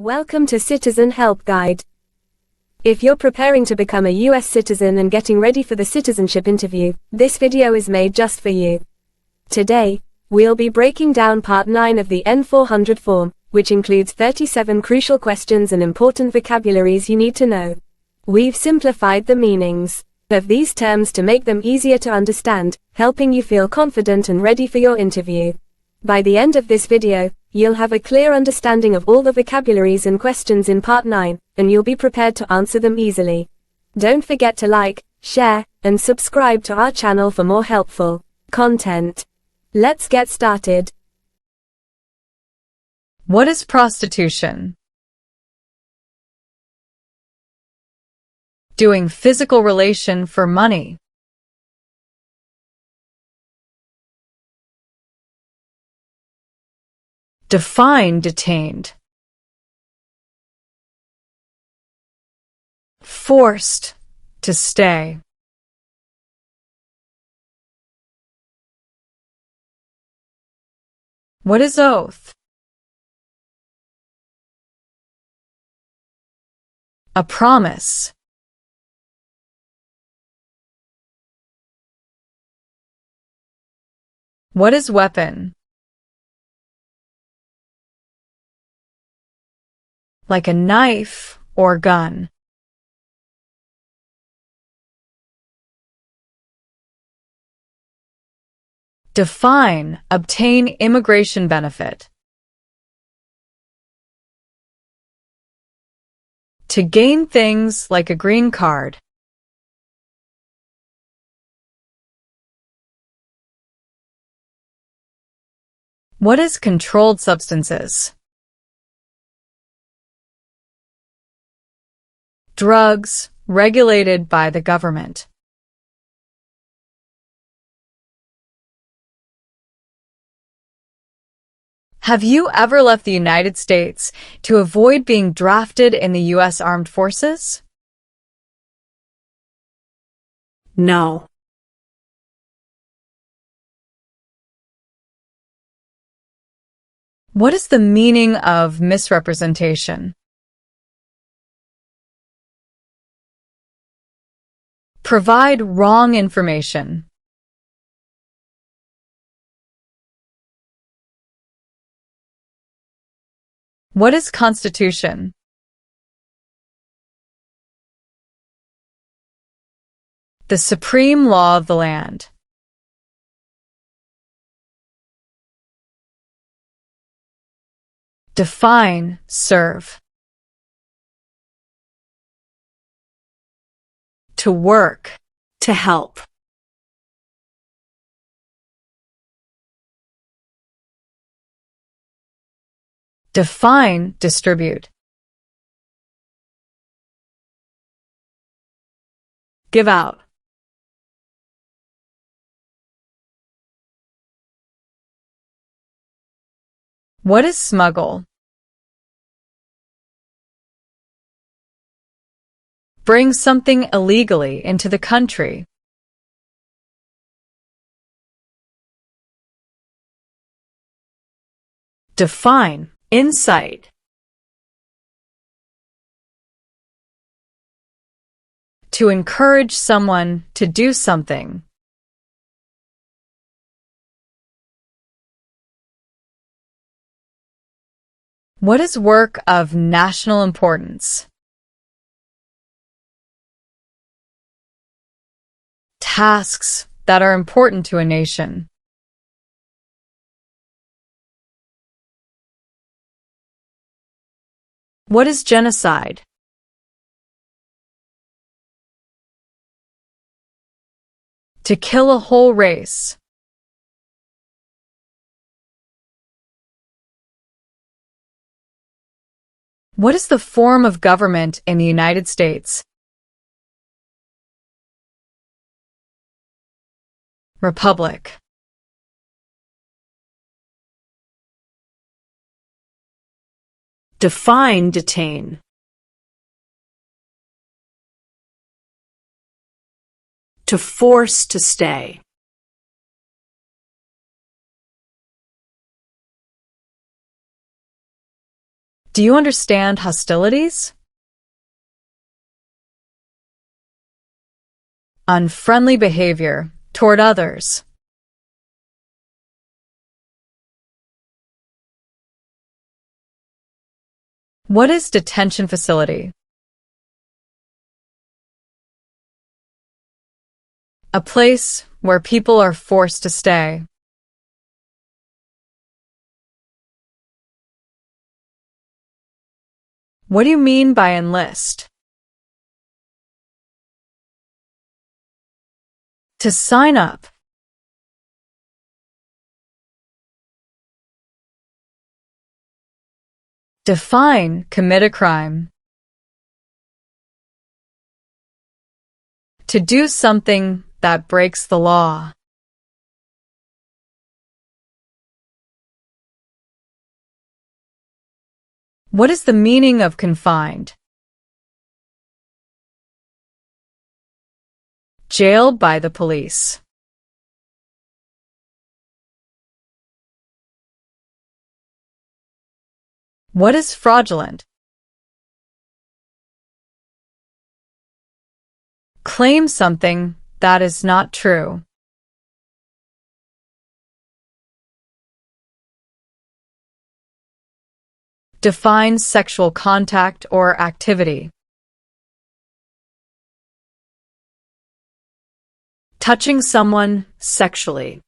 Welcome to Citizen Help Guide. If you're preparing to become a US citizen and getting ready for the citizenship interview, this video is made just for you. Today, we'll be breaking down Part 9 of the N-400 form, which includes 37 crucial questions and important vocabularies you need to know. We've simplified the meanings of these terms to make them easier to understand, helping you feel confident and ready for your interview. By the end of this video, you'll have a clear understanding of all the vocabularies and questions in Part 9, and you'll be prepared to answer them easily. Don't forget to like, share, and subscribe to our channel for more helpful content. Let's get started. What is prostitution? Doing physical relation for money. Define detained. Forced to stay. What is oath? A promise. What is weapon? Like a knife or gun. Define, obtain immigration benefit. To gain things like a green card. What is controlled substances? Drugs regulated by the government. Have you ever left the United States to avoid being drafted in the U.S. Armed Forces? No. What is the meaning of misrepresentation? Provide wrong information. What is Constitution? The supreme law of the land. Define, serve. To work. To help. Define, distribute. Give out. What is smuggle? Bring something illegally into the country. Define, incite. To encourage someone to do something. What is work of national importance? Tasks that are important to a nation. What is genocide? To kill a whole race. What is the form of government in the United States? Republic. Define detain. To force to stay. Do you understand hostilities? Unfriendly behavior toward others. What is detention facility? A place where people are forced to stay. What do you mean by enlist? To sign up. Define commit a crime. To do something that breaks the law. What is the meaning of confined? Jailed by the police. What is fraudulent? Claim something that is not true. Define sexual contact or activity. Touching someone sexually.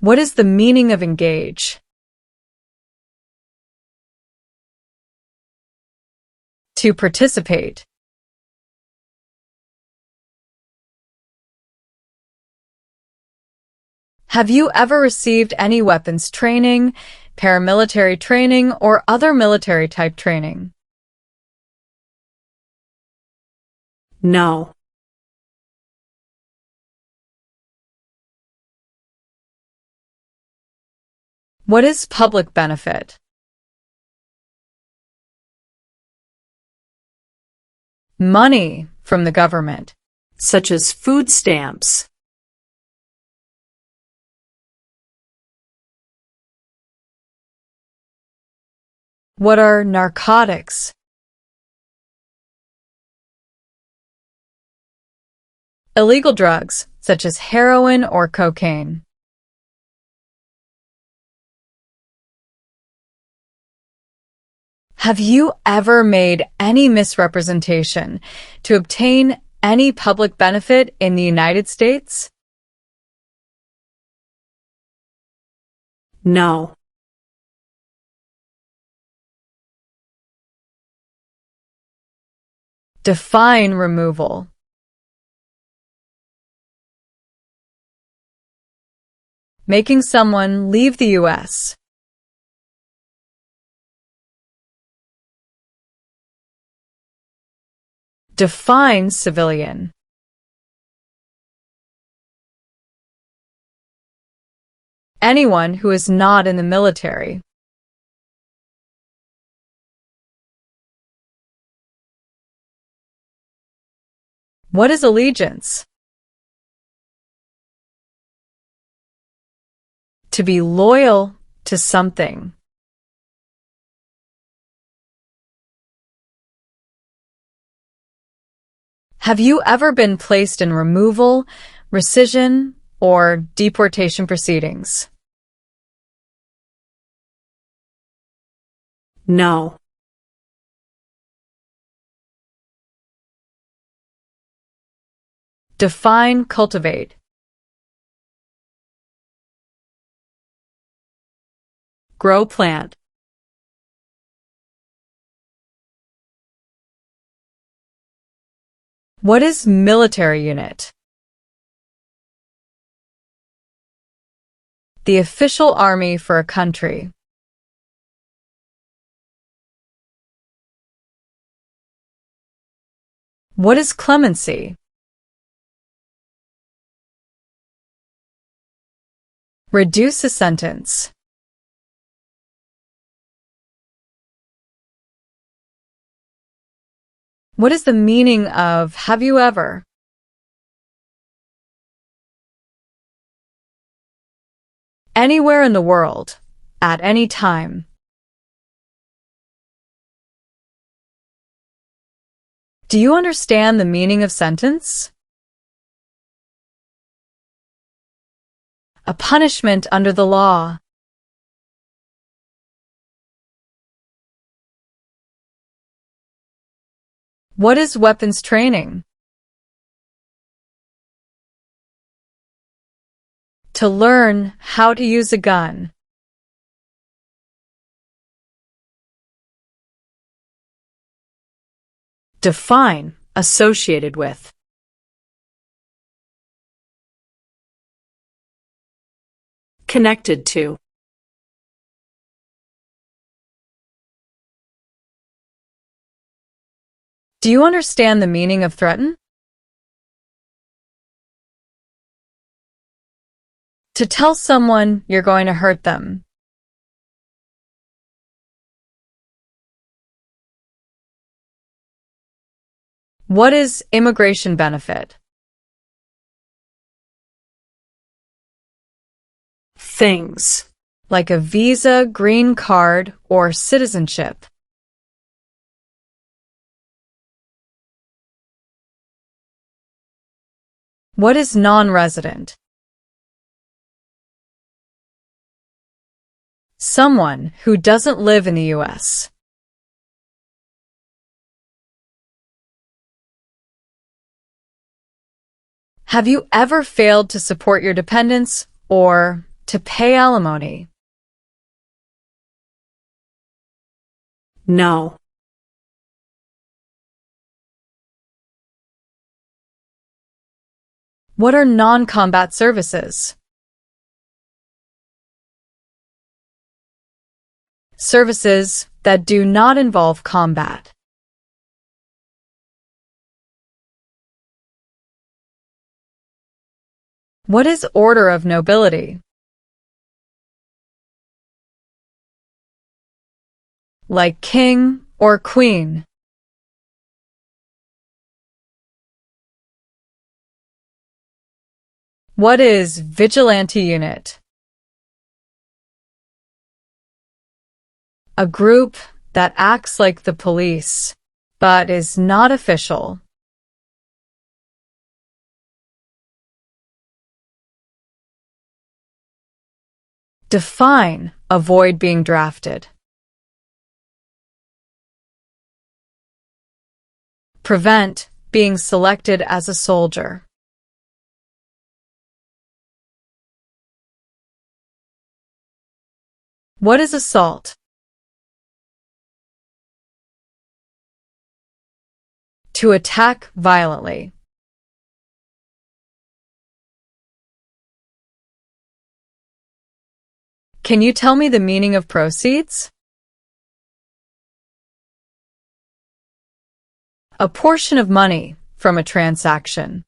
What is the meaning of engage? To participate. Have you ever received any weapons training, paramilitary training, or other military type training? No. What is public benefit? Money from the government. Such as food stamps. What are narcotics? Illegal drugs, such as heroin or cocaine. Have you ever made any misrepresentation to obtain any public benefit in the United States? No. Define removal. Making someone leave the U.S. Define civilian. Anyone who is not in the military. What is allegiance? To be loyal to something. Have you ever been placed in removal, rescission, or deportation proceedings? No. Define cultivate. Grow plant. What is military unit? The official army for a country. What is clemency? Reduce a sentence. What is the meaning of have you ever? anywhere in the world, at any time. Do you understand the meaning of sentence? A punishment under the law. What is weapons training? To learn how to use a gun. Define associated with. Connected to. Do you understand the meaning of threaten? To tell someone you're going to hurt them. What is immigration benefit? Things. Like a visa, green card, or citizenship. What is non-resident? Someone who doesn't live in the U.S. Have you ever failed to support your dependents or to pay alimony? No. What are non-combat services? Services that do not involve combat. What is order of nobility? Like king or queen. What is vigilante unit? A group that acts like the police, but is not official. Define avoid being drafted. Prevent being selected as a soldier. What is assault? To attack violently. Can you tell me the meaning of proceeds? A portion of money from a transaction.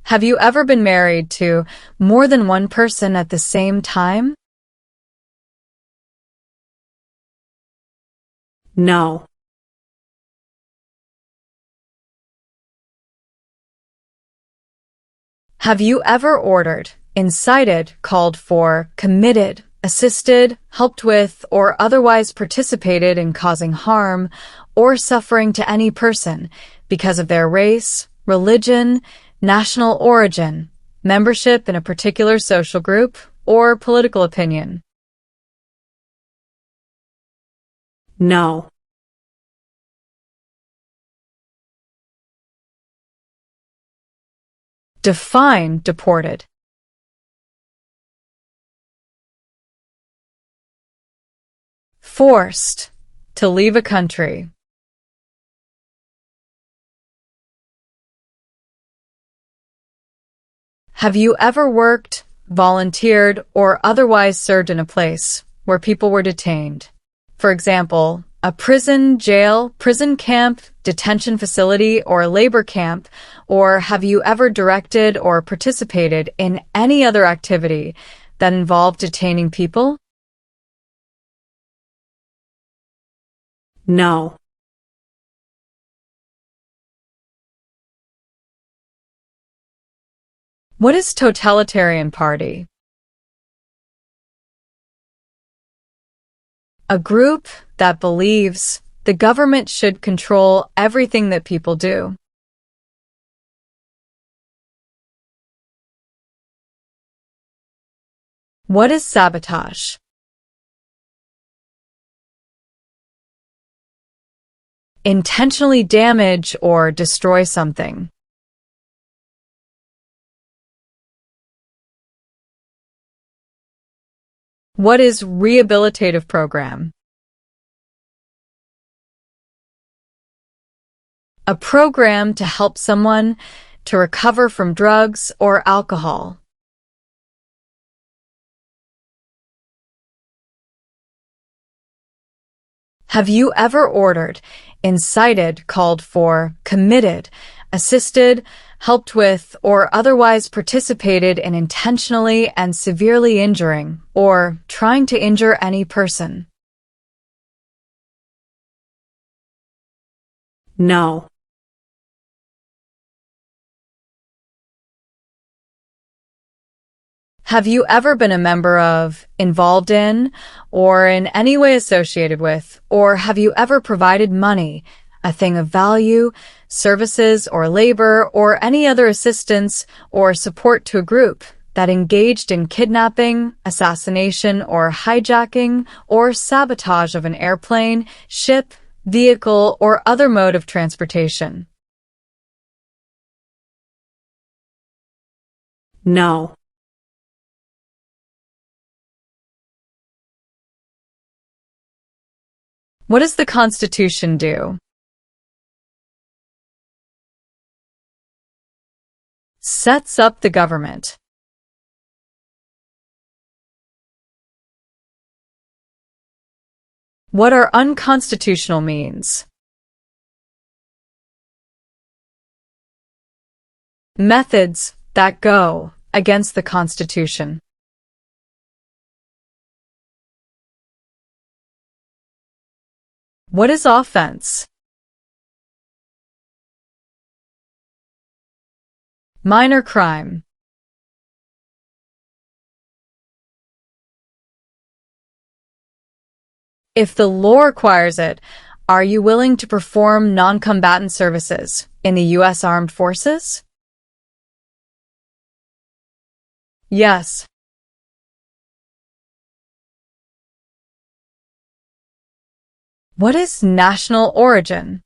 Have you ever been married to more than one person at the same time? No. Have you ever ordered, incited, called for, committed, assisted, helped with, or otherwise participated in causing harm or suffering to any person because of their race, religion, national origin, membership in a particular social group, or political opinion? No. Define deported. Forced to leave a country. Have you ever worked, volunteered, or otherwise served in a place where people were detained? For example, a prison, jail, prison camp, detention facility, or labor camp, or have you ever directed or participated in any other activity that involved detaining people? No. What is totalitarian party? A group that believes the government should control everything that people do. What is sabotage? Intentionally damage or destroy something. What is rehabilitative program? A program to help someone to recover from drugs or alcohol. Have you ever ordered, incited, called for, committed, assisted, helped with, or otherwise participated in intentionally and severely injuring or trying to injure any person? No. Have you ever been a member of, involved in, or in any way associated with, or have you ever provided money, a thing of value, services or labor, or any other assistance or support to a group that engaged in kidnapping, assassination, or hijacking, or sabotage of an airplane, ship, vehicle, or other mode of transportation? No. What does the Constitution do? Sets up the government. What are unconstitutional means? Methods that go against the Constitution. What is offense? Minor crime. If the law requires it, are you willing to perform non-combatant services in the U.S. Armed Forces? Yes. What is national origin?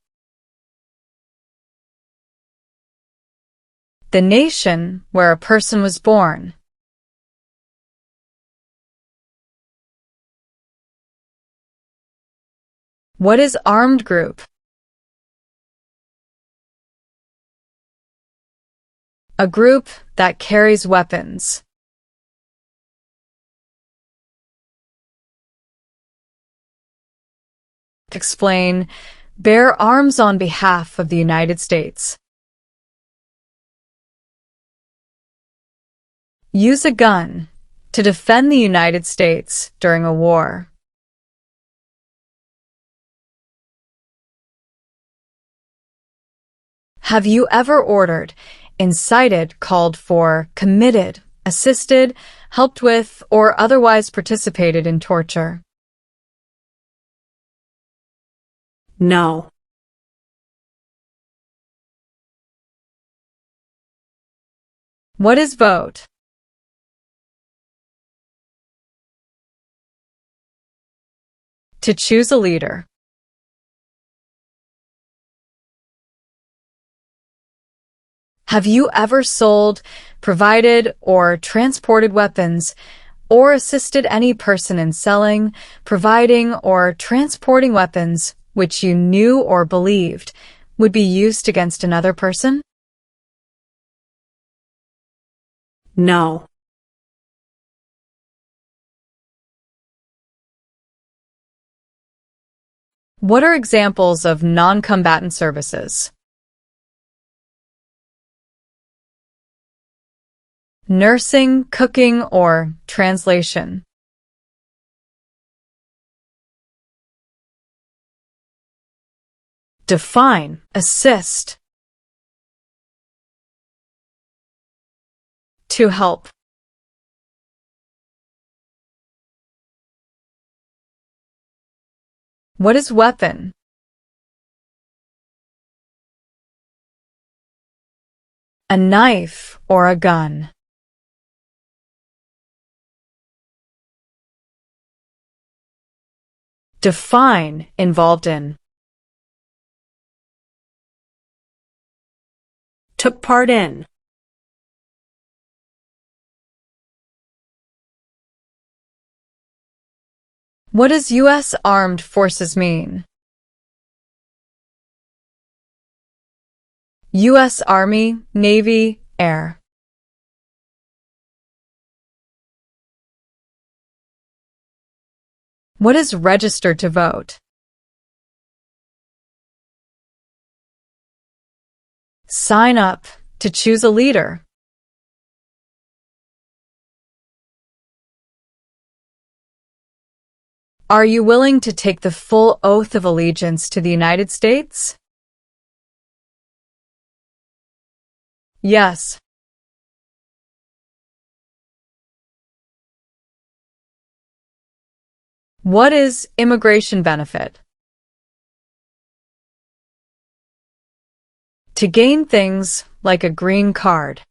The nation where a person was born. What is armed group? A group that carries weapons. Explain, bear arms on behalf of the United States. Use a gun to defend the United States during a war. Have you ever ordered, incited, called for, committed, assisted, helped with, or otherwise participated in torture? No. What is vote? To choose a leader. Have you ever sold, provided, or transported weapons, or assisted any person in selling, providing, or transporting weapons which you knew or believed would be used against another person? No. What are examples of non-combatant services? Nursing, cooking, or translation. Define, assist. To help. What is weapon? A knife or a gun. Define involved in. Took part in. What does U.S. Armed Forces mean? U.S. Army, Navy, Air. What is registered to vote? Sign up to choose a leader. Are you willing to take the full oath of allegiance to the United States? Yes. What is immigration benefit? To gain things like a green card.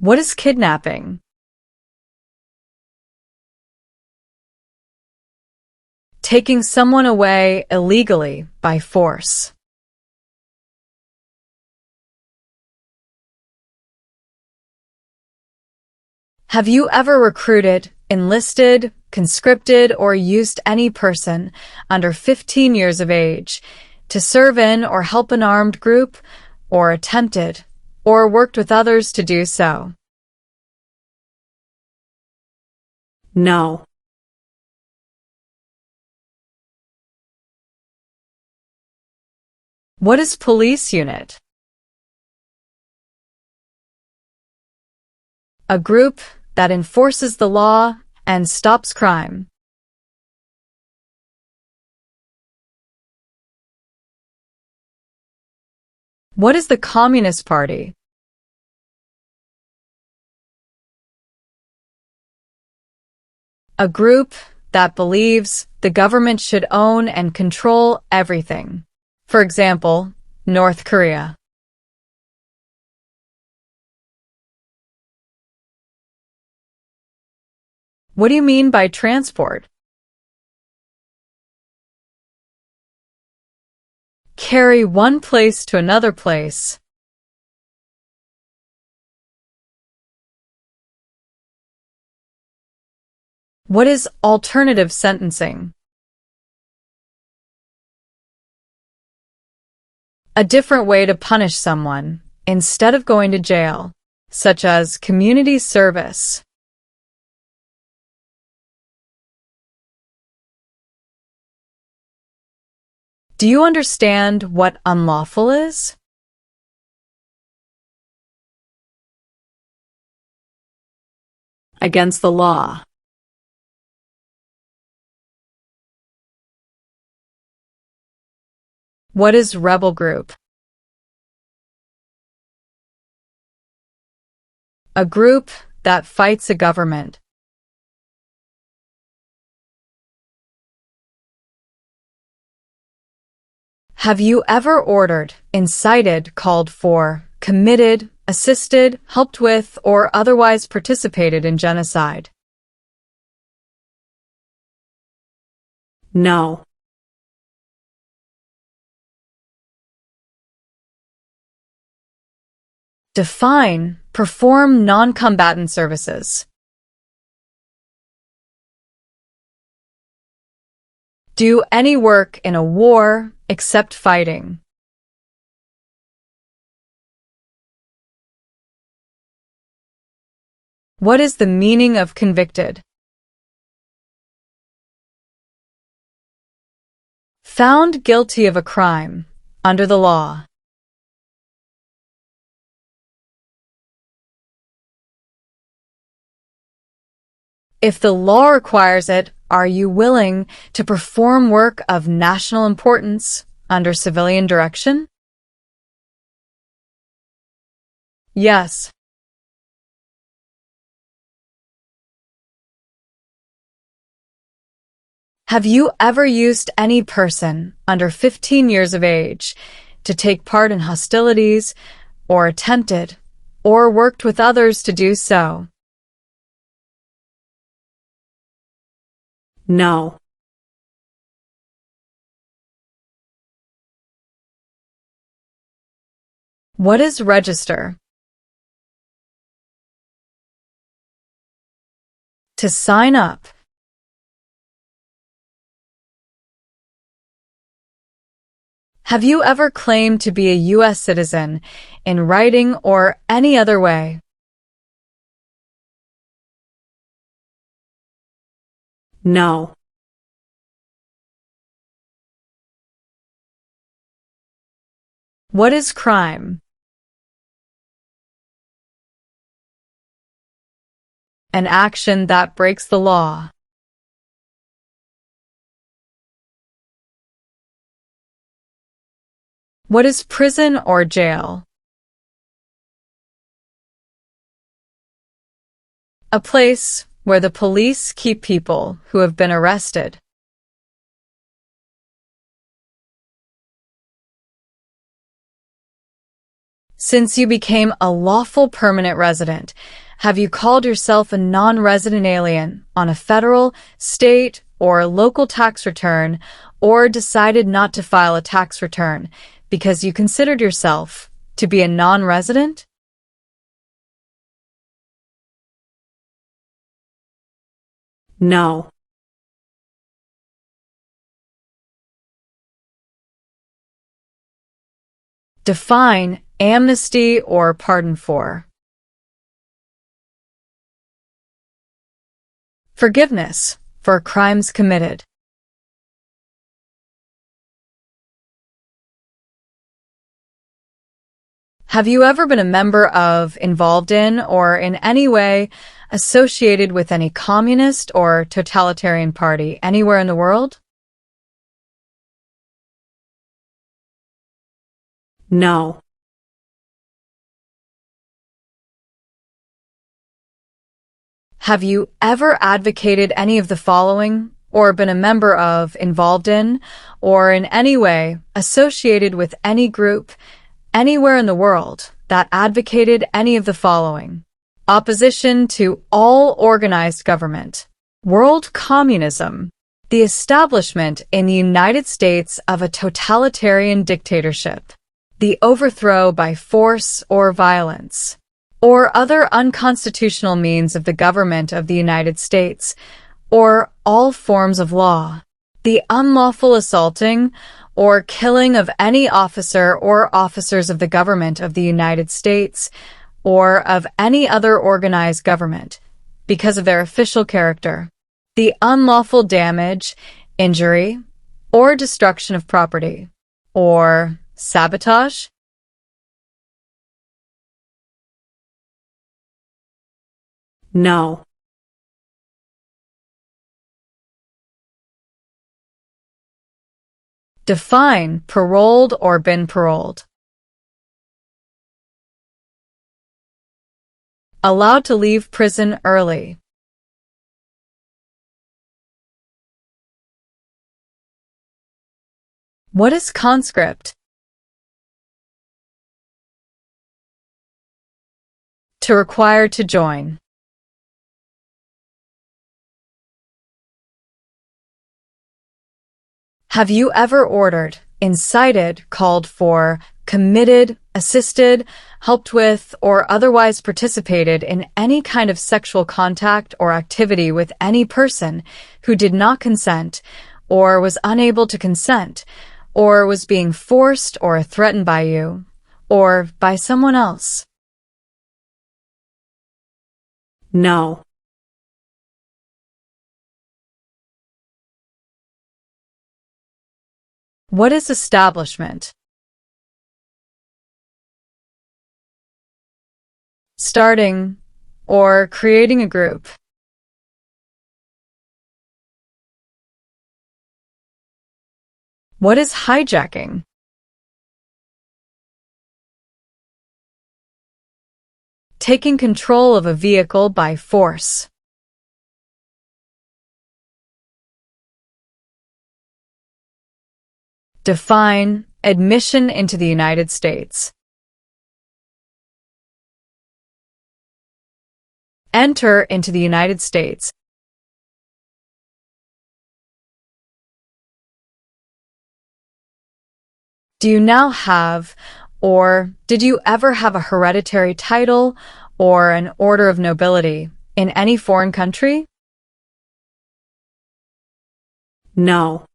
What is kidnapping? Taking someone away illegally by force. Have you ever recruited, enlisted, conscripted, or used any person under 15 years of age to serve in or help an armed group, or attempted, or worked with others to do so? No. What is police unit? A group that enforces the law and stops crime. What is the Communist Party? A group that believes the government should own and control everything. For example, North Korea. What do you mean by transport? Carry one place to another place. What is alternative sentencing? A different way to punish someone instead of going to jail, such as community service. Do you understand what unlawful is? Against the law. What is rebel group? A group that fights a government. Have you ever ordered, incited, called for, committed, assisted, helped with, or otherwise participated in genocide? No. Define, perform non-combatant services. Do any work in a war except fighting. What is the meaning of convicted? Found guilty of a crime under the law. If the law requires it, are you willing to perform work of national importance under civilian direction? Yes. Have you ever used any person under 15 years of age to take part in hostilities, or attempted, or worked with others to do so? No. What is register? To sign up. Have you ever claimed to be a U.S. citizen in writing or any other way? No. What is crime? An action that breaks the law. What is prison or jail? A place where the police keep people who have been arrested. Since you became a lawful permanent resident, have you called yourself a non-resident alien on a federal, state, or local tax return, or decided not to file a tax return because you considered yourself to be a non-resident? No. Define amnesty or pardon for. Forgiveness for crimes committed. Have you ever been a member of, involved in, or in any way associated with any communist or totalitarian party anywhere in the world? No. Have you ever advocated any of the following, or been a member of, involved in, or in any way associated with any group anywhere in the world that advocated any of the following? Opposition to all organized government, world communism, the establishment in the United States of a totalitarian dictatorship, the overthrow by force or violence, or other unconstitutional means of the government of the United States, or all forms of law, the unlawful assaulting or killing of any officer or officers of the government of the United States, or of any other organized government, because of their official character, the unlawful damage, injury, or destruction of property, or sabotage. No. Define paroled or been paroled. Allowed to leave prison early. What is conscript? To require to join. Have you ever ordered, incited, called for, committed, assisted, helped with, or otherwise participated in any kind of sexual contact or activity with any person who did not consent, or was unable to consent, or was being forced or threatened by you, or by someone else? No. What is establishment? Starting or creating a group. What is hijacking? Taking control of a vehicle by force. Define admission into the United States. Enter into the United States. Do you now have, or did you ever have a hereditary title or an order of nobility in any foreign country? No.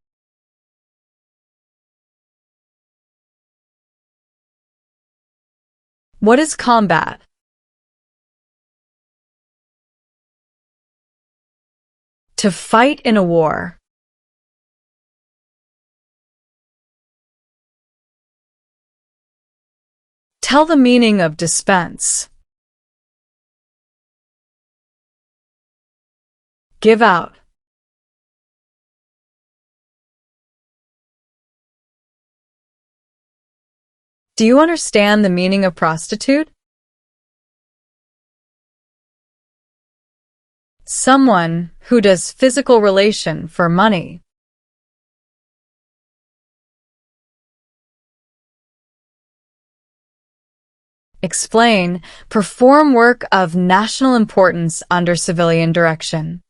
What is combat? To fight in a war. Tell the meaning of dispense. Give out. Do you understand the meaning of prostitute? Someone who does physical relation for money. Explain, perform work of national importance under civilian direction.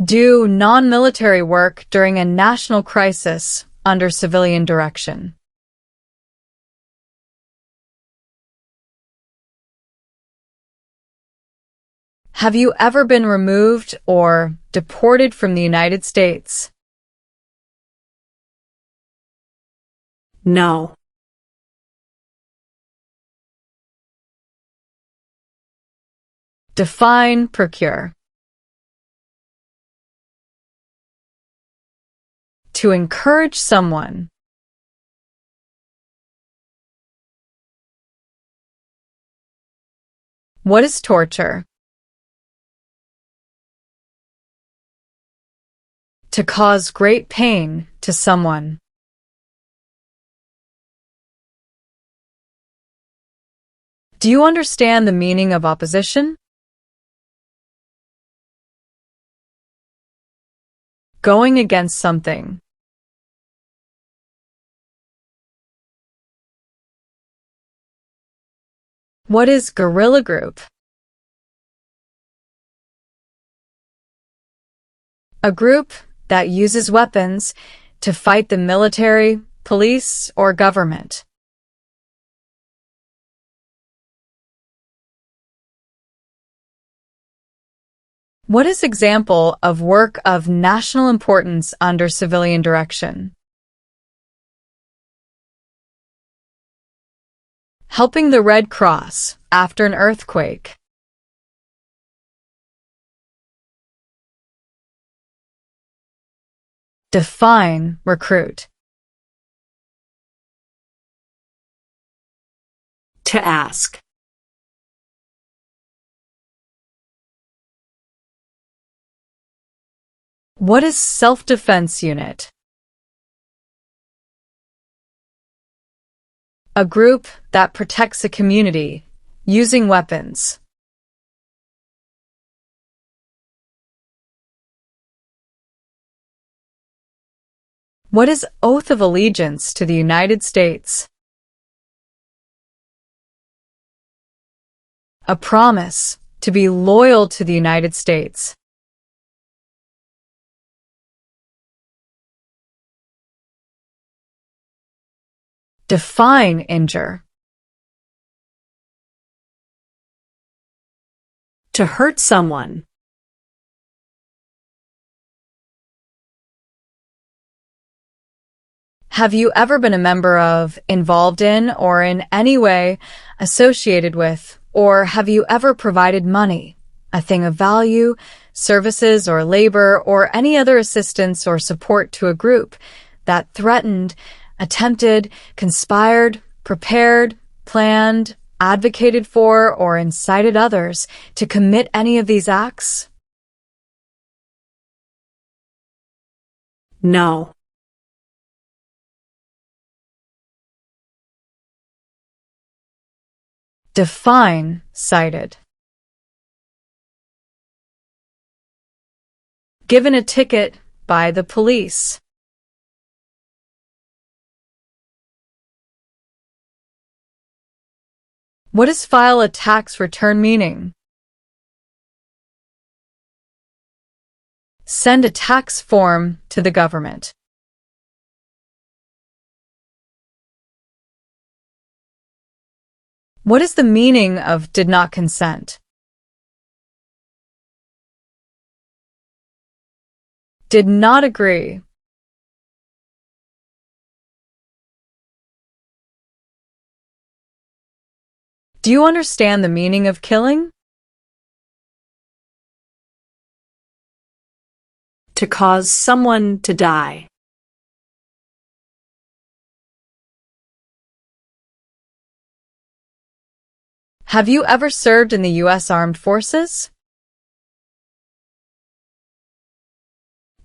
Do non-military work during a national crisis under civilian direction. Have you ever been removed or deported from the United States? No. Define procure. To encourage someone. What is torture? To cause great pain to someone. Do you understand the meaning of opposition? Going against something. What is guerrilla group? A group that uses weapons to fight the military, police, or government. What is example of work of national importance under civilian direction? Helping the Red Cross after an earthquake. Define recruit. To ask. What is self-defense unit? A group that protects a community using weapons. What is oath of allegiance to the United States? A promise to be loyal to the United States. Define injure. To hurt someone. Have you ever been a member of, involved in, or in any way associated with, or have you ever provided money, a thing of value, services or labor, or any other assistance or support to a group that threatened, attempted, conspired, prepared, planned, advocated for, or incited others to commit any of these acts? No. Define cited. Given a ticket by the police. What does file a tax return meaning? Send a tax form to the government. What is the meaning of did not consent? Did not agree. Do you understand the meaning of killing? To cause someone to die. Have you ever served in the U.S. Armed Forces?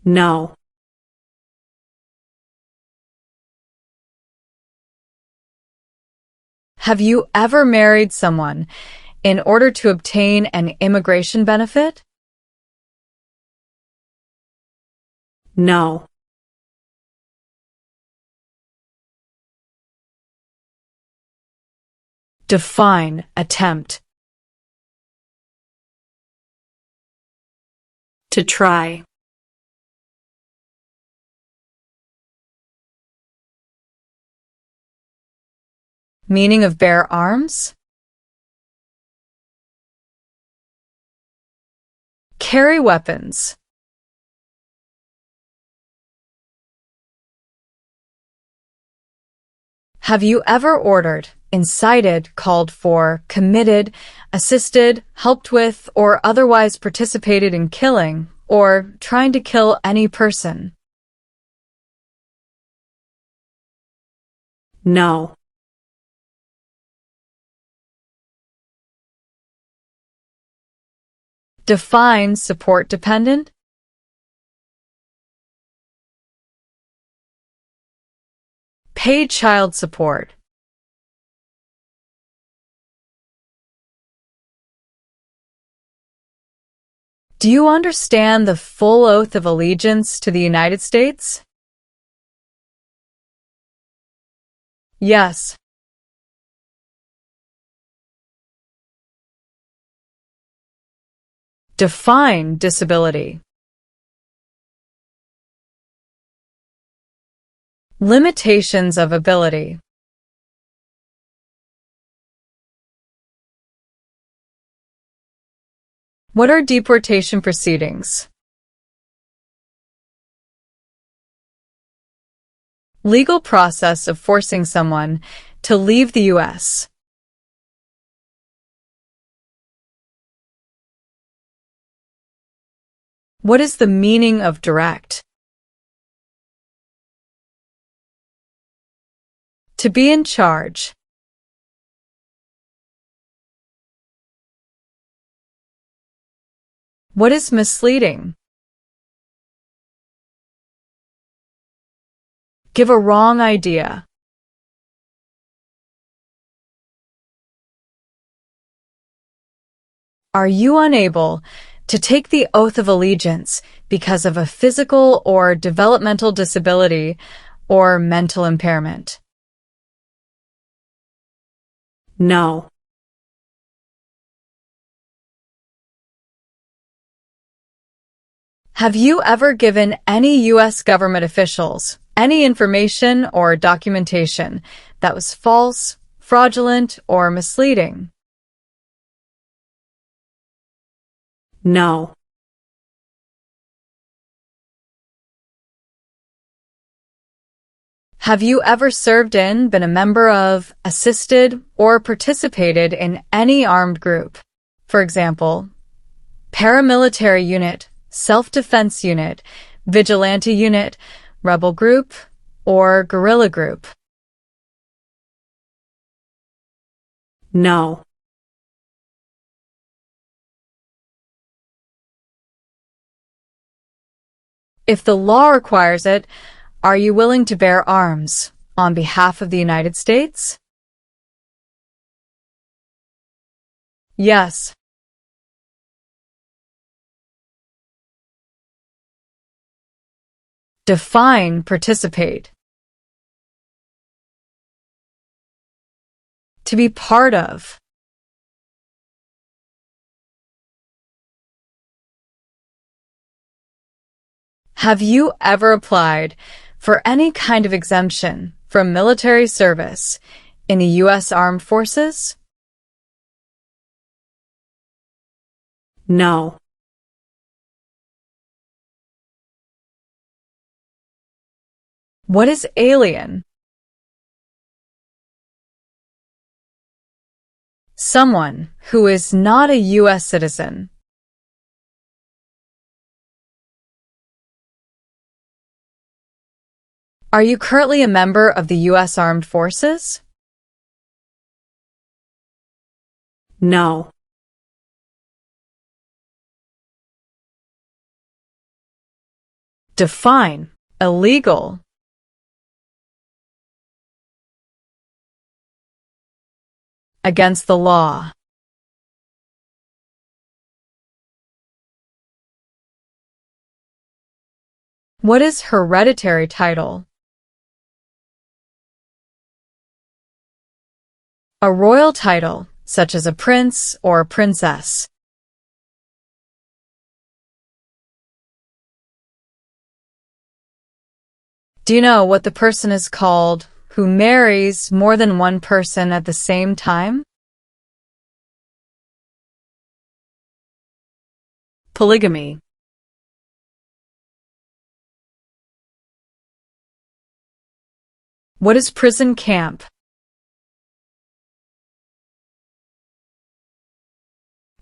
No. Have you ever married someone in order to obtain an immigration benefit? No. Define attempt. To try. Meaning of bear arms? Carry weapons. Have you ever ordered, incited, called for, committed, assisted, helped with, or otherwise participated in killing, or trying to kill any person? No. Define support dependent. Pay child support. Do you understand the full oath of allegiance to the United States? Yes. Define disability. Limitations of ability. What are deportation proceedings? Legal process of forcing someone to leave the U.S. What is the meaning of direct? To be in charge. What is misleading? Give a wrong idea. Are you unable to take the oath of allegiance because of a physical or developmental disability or mental impairment? No. Have you ever given any U.S. government officials any information or documentation that was false, fraudulent, or misleading? No. Have you ever served in, been a member of, assisted, or participated in any armed group? For example, paramilitary unit, self-defense unit, vigilante unit, rebel group, or guerrilla group? No. If the law requires it, are you willing to bear arms on behalf of the United States? Yes. Define participate. To be part of. Have you ever applied for any kind of exemption from military service in the U.S. Armed Forces? No. What is alien? Someone who is not a U.S. citizen. Are you currently a member of the U.S. Armed Forces? No. Define illegal. Against the law. What is hereditary title? A royal title, such as a prince or princess. Do you know what the person is called who marries more than one person at the same time? Polygamy. What is prison camp?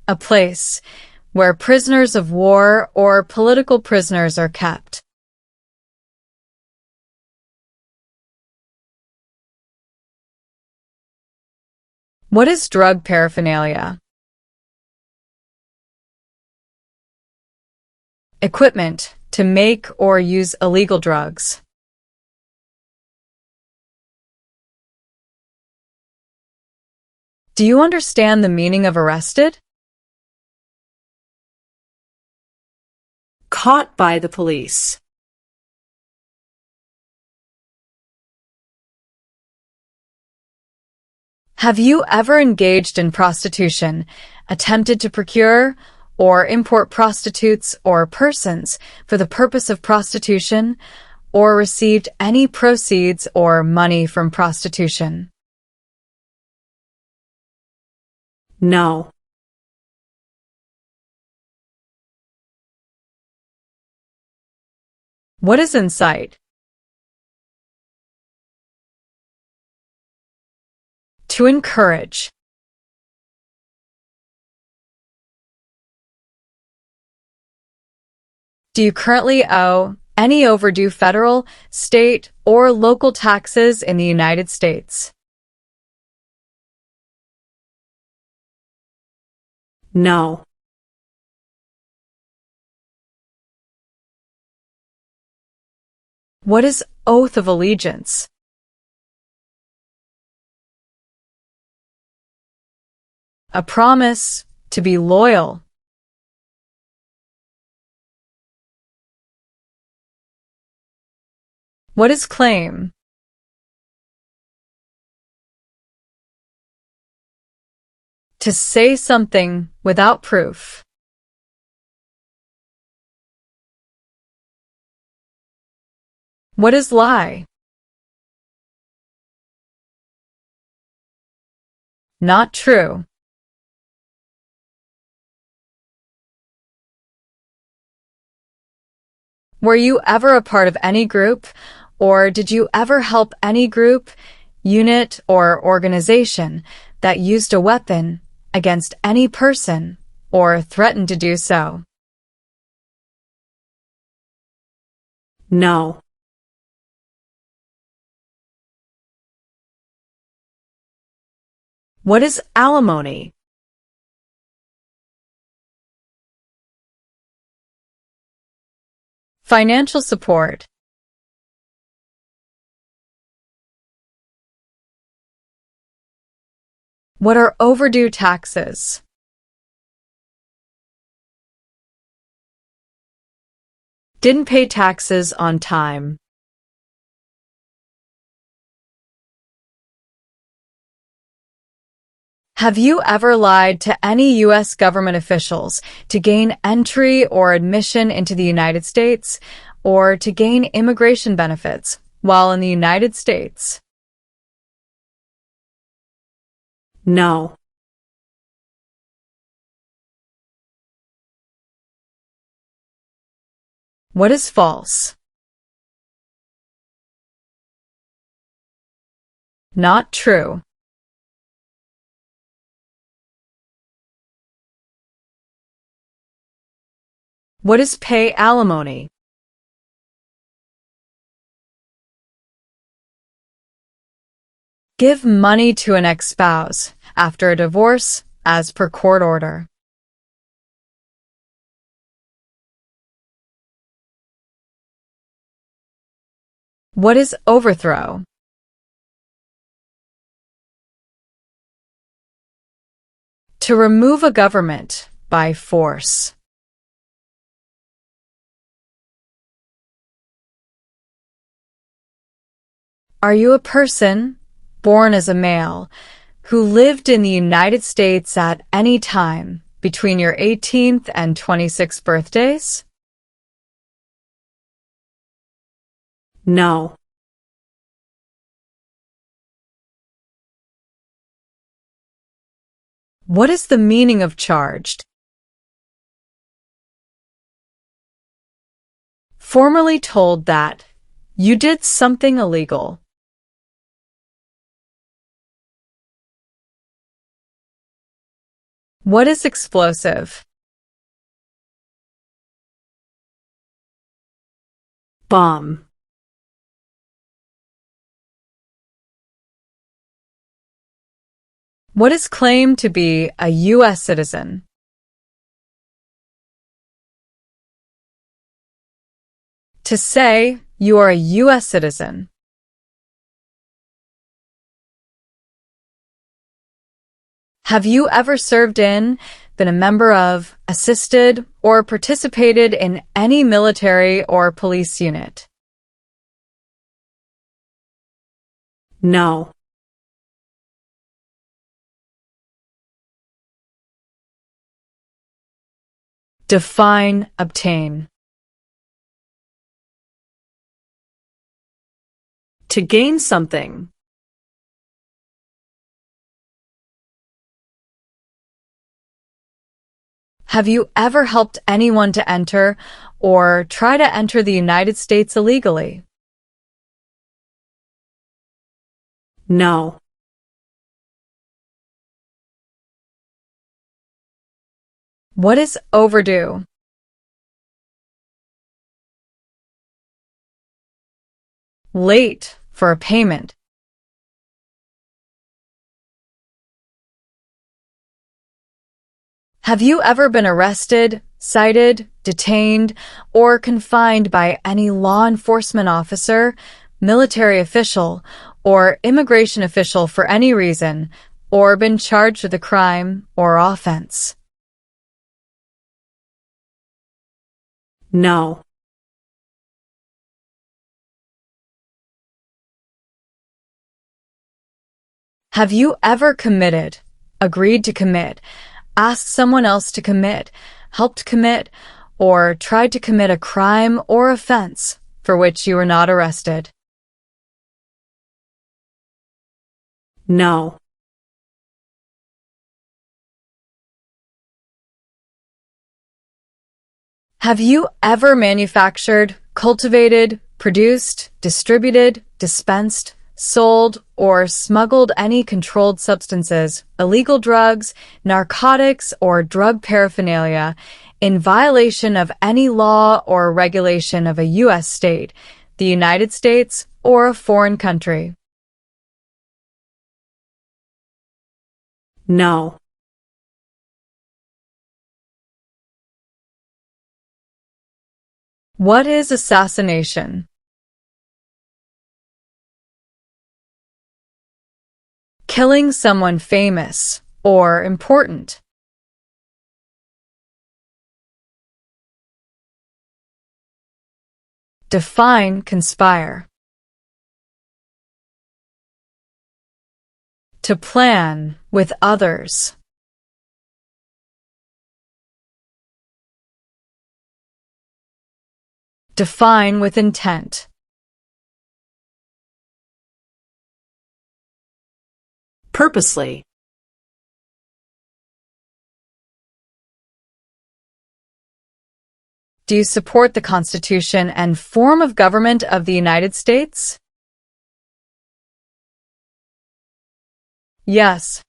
A place where prisoners of war or political prisoners are kept. What is drug paraphernalia? Equipment to make or use illegal drugs. Do you understand the meaning of arrested? Caught by the police. Have you ever engaged in prostitution, attempted to procure or import prostitutes or persons for the purpose of prostitution, or received any proceeds or money from prostitution? No. What is incite? To encourage. Do you currently owe any overdue federal, state, or local taxes in the United States? No. What is oath of allegiance? A promise to be loyal. What is claim? To say something without proof. What is lie? Not true. Were you ever a part of any group, or did you ever help any group, unit, or organization that used a weapon against any person or threatened to do so? No. What is alimony? Financial support. What are overdue taxes? Didn't pay taxes on time. Have you ever lied to any U.S. government officials to gain entry or admission into the United States or to gain immigration benefits while in the United States? No. What is false? Not true. What is pay alimony? Give money to an ex-spouse after a divorce as per court order. What is overthrow? To remove a government by force. Are you a person born as a male who lived in the United States at any time between your 18th and 26th birthdays? No. What is the meaning of charged? Formerly told that you did something illegal. What is explosive? Bomb. What is claimed to be a U.S. citizen? To say you are a U.S. citizen. Have you ever served in, been a member of, assisted, or participated in any military or police unit? No. Define obtain. To gain something. Have you ever helped anyone to enter or try to enter the United States illegally? No. What is overdue? Late for a payment. Have you ever been arrested, cited, detained, or confined by any law enforcement officer, military official, or immigration official for any reason, or been charged with a crime or offense? No. Have you ever committed, agreed to commit, asked someone else to commit, helped commit, or tried to commit a crime or offense for which you were not arrested? No. Have you ever manufactured, cultivated, produced, distributed, dispensed, sold, or smuggled any controlled substances, illegal drugs, narcotics, or drug paraphernalia in violation of any law or regulation of a U.S. state, the United States, or a foreign country? No. What is assassination? Killing someone famous or important. Define conspire. To plan with others. Define with intent. Purposely. Do you support the Constitution and form of government of the United States? Yes.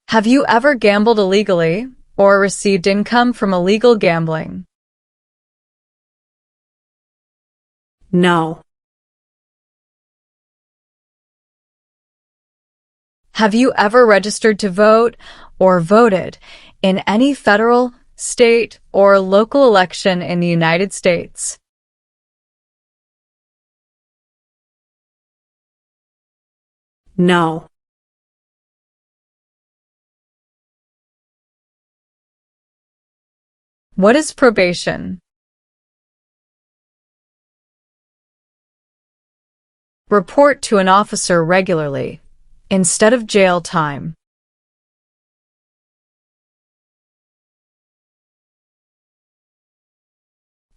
Have you ever gambled illegally or received income from illegal gambling? No. Have you ever registered to vote or voted in any federal, state, or local election in the United States? No. What is probation? Report to an officer regularly, instead of jail time.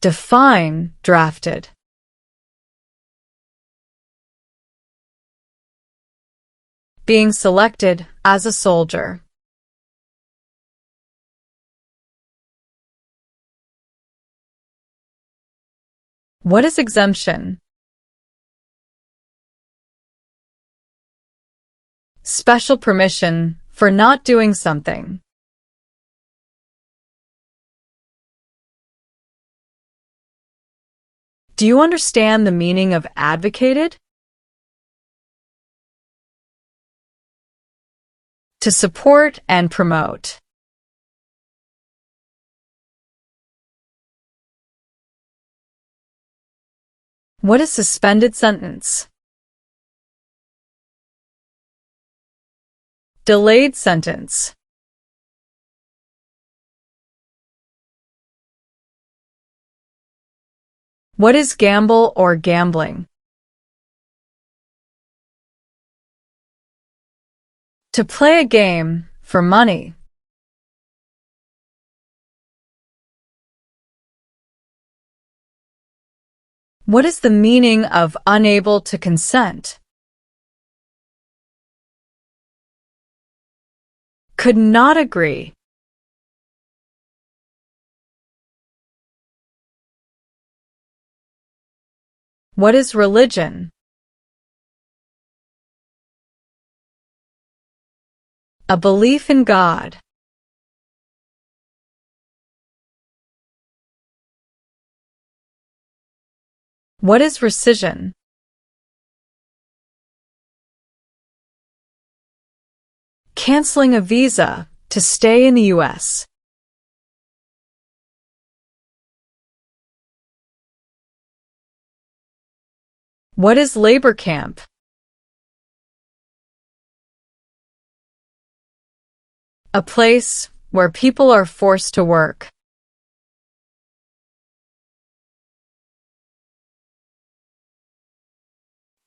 Define drafted. Being selected as a soldier. What is exemption? Special permission for not doing something. Do you understand the meaning of advocated? To support and promote. What is suspended sentence? Delayed sentence. What is gamble or gambling? To play a game for money. What is the meaning of unable to consent? Could not agree. What is religion? A belief in God. What is rescission? Canceling a visa to stay in the U.S. What is labor camp? A place where people are forced to work.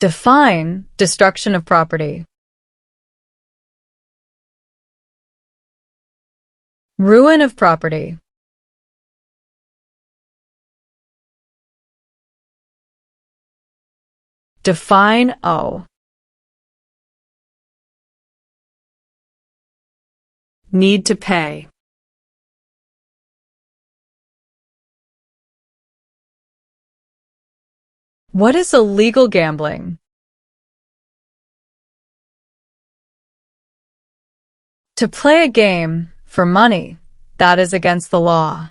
Define destruction of property. Ruin of property. Define owe. Need to pay. What is illegal gambling? To play a game for money that is against the law.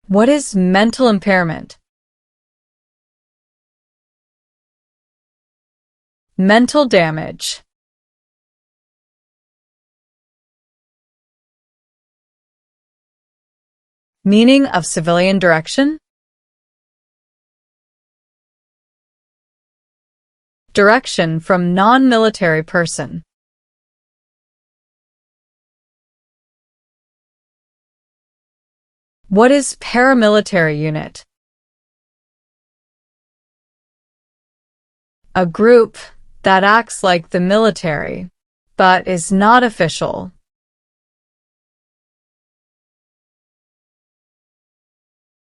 What is mental impairment? Mental damage. Meaning of civilian direction? Direction from non-military person. What is paramilitary unit? A group that acts like the military, but is not official.